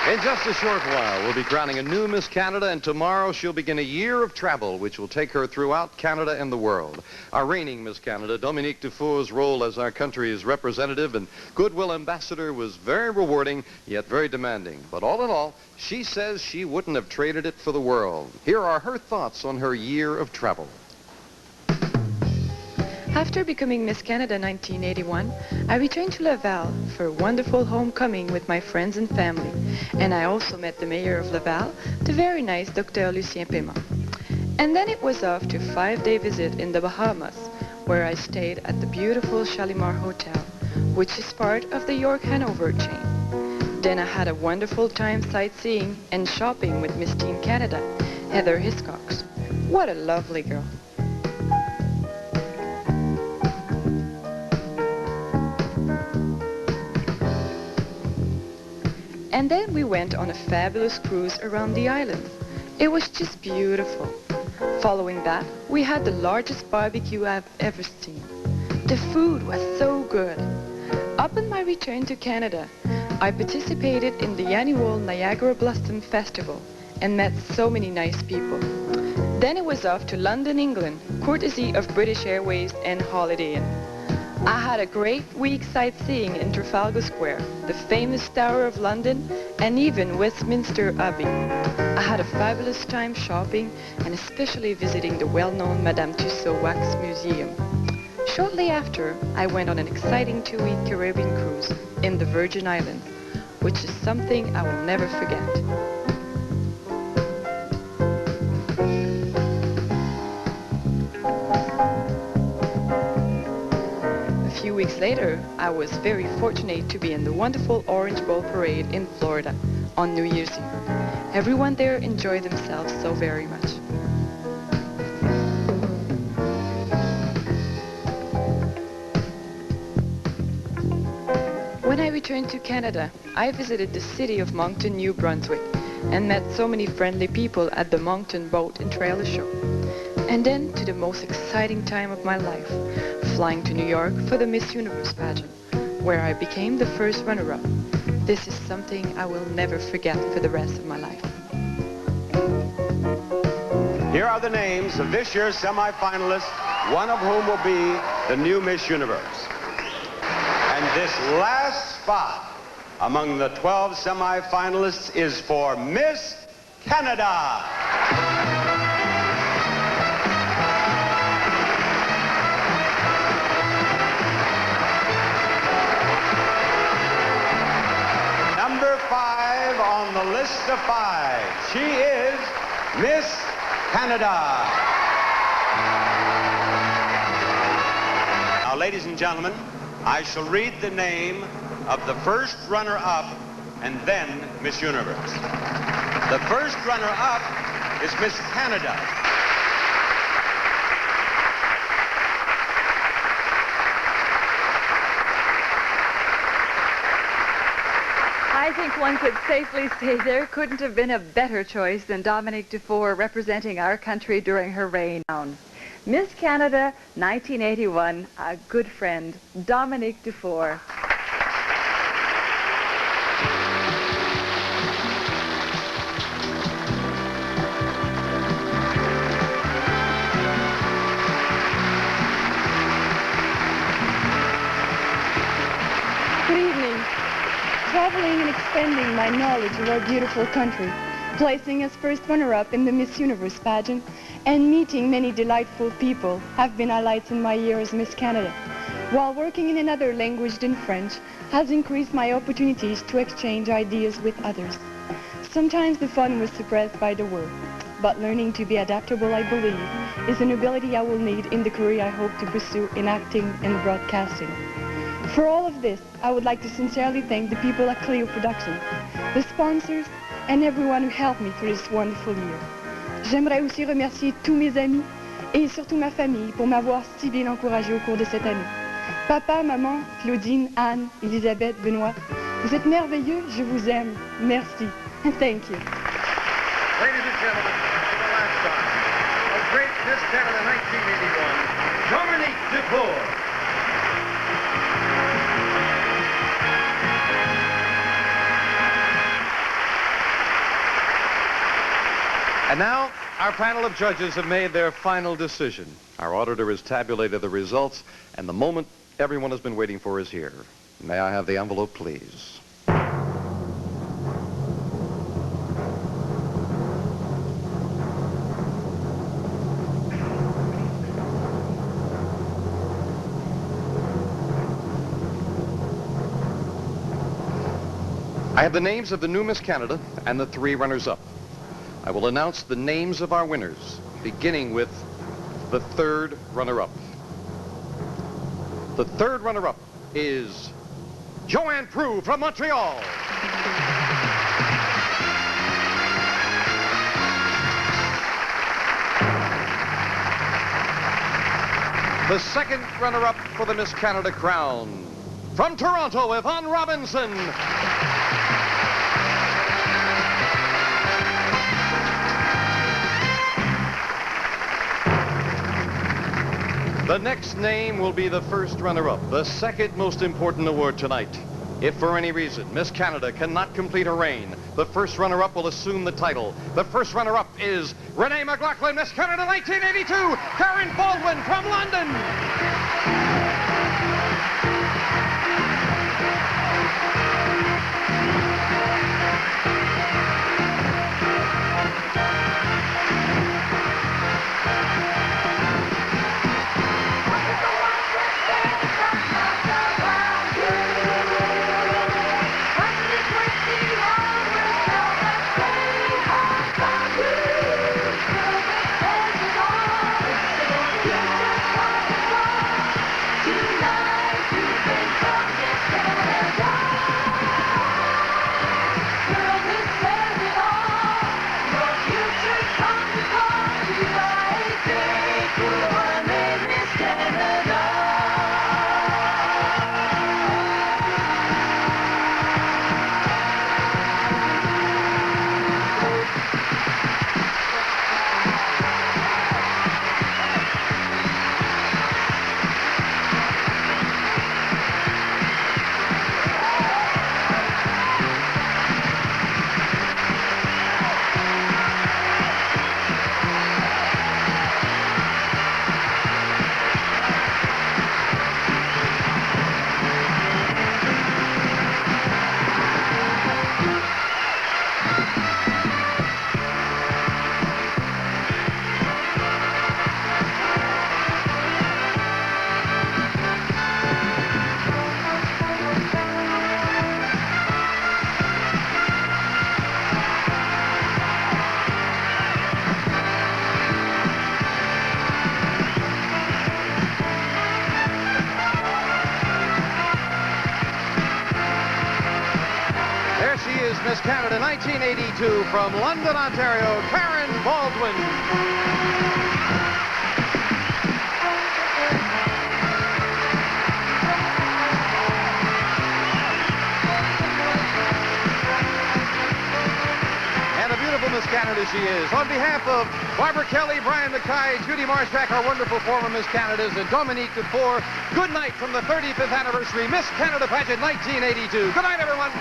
In just a short while, we'll be crowning a new Miss Canada, and tomorrow she'll begin a year of travel, which will take her throughout Canada and the world. Our reigning Miss Canada, Dominique Dufour's role as our country's representative and goodwill ambassador was very rewarding, yet very demanding. But all in all, she says she wouldn't have traded it for the world. Here are her thoughts on her year of travel. After becoming Miss Canada 1981, I returned to Laval for a wonderful homecoming with my friends and family, and I also met the mayor of Laval, the very nice Dr. Lucien Paiement. And then it was off to a 5-day visit in the Bahamas, where I stayed at the beautiful Shalimar Hotel, which is part of the York Hanover chain. Then I had a wonderful time sightseeing and shopping with Miss Teen Canada, Heather Hiscox. What a lovely girl. And then we went on a fabulous cruise around the island. It was just beautiful. Following that, we had the largest barbecue I've ever seen. The food was so good. Upon my return to Canada, I participated in the annual Niagara Blossom Festival and met so many nice people. Then it was off to London, England, courtesy of British Airways and Holiday Inn. I had a great week sightseeing in Trafalgar Square, the famous Tower of London, and even Westminster Abbey. I had a fabulous time shopping and especially visiting the well-known Madame Tussauds Wax Museum. Shortly after, I went on an exciting 2-week Caribbean cruise in the Virgin Islands, which is something I will never forget. A few weeks later, I was very fortunate to be in the wonderful Orange Bowl Parade in Florida on New Year's Eve. Everyone there enjoyed themselves so very much. When I returned to Canada, I visited the city of Moncton, New Brunswick, and met so many friendly people at the Moncton Boat and Trailer Show. And then to the most exciting time of my life, flying to New York for the Miss Universe pageant, where I became the first runner-up. This is something I will never forget for the rest of my life. Here are the names of this year's semifinalists, one of whom will be the new Miss Universe. And this last spot among the 12 semifinalists is for Miss Canada. Number 5 on the list of 5. She is Miss Canada. Now, ladies and gentlemen, I shall read the name of the first runner-up and then Miss Universe. The first runner-up is Miss Canada. I think one could safely say there couldn't have been a better choice than Dominique Dufour representing our country during her reign. Miss Canada 1981, a good friend, Dominique Dufour. Good evening. Traveling and expanding my knowledge of our beautiful country, placing as first runner-up in the Miss Universe pageant, and meeting many delightful people have been highlights in my year as Miss Canada. While working in another language than French has increased my opportunities to exchange ideas with others. Sometimes the fun was suppressed by the work, but learning to be adaptable, I believe, is an ability I will need in the career I hope to pursue in acting and broadcasting. For all of this, I would like to sincerely thank the people at Cleo Productions, the sponsors, and everyone who helped me through this wonderful year. J'aimerais aussi remercier tous mes amis et surtout ma famille pour m'avoir si bien encouragée au cours de cette année. Papa, maman, Claudine, Anne, Elisabeth, Benoît, vous êtes merveilleux, je vous aime. Merci. Thank you. Ladies and gentlemen, for the last time, a great Miss Canada 1981, Dominique Dufour. And now, our panel of judges have made their final decision. Our auditor has tabulated the results, and the moment everyone has been waiting for is here. May I have the envelope, please? I have the names of the new Miss Canada and the 3 runners-up. I will announce the names of our winners, beginning with the 3rd runner-up. The 3rd runner-up is Joanne Proulx from Montreal. The 2nd runner-up for the Miss Canada crown, from Toronto, Yvonne Robinson. The next name will be the 1st runner-up, the 2nd most important award tonight. If for any reason Miss Canada cannot complete her reign, the 1st runner-up will assume the title. The 1st runner-up is Renee McLoughlin, Miss Canada 1982, Karen Baldwin from London. Miss Canada 1982 from London, Ontario, Karen Baldwin. And a beautiful Miss Canada she is. On behalf of Barbara Kelly, Brian Mackay, Judy Marshak, our wonderful former Miss Canadas, and Dominique Dufour, good night from the 35th anniversary Miss Canada Pageant 1982. Good night, everyone.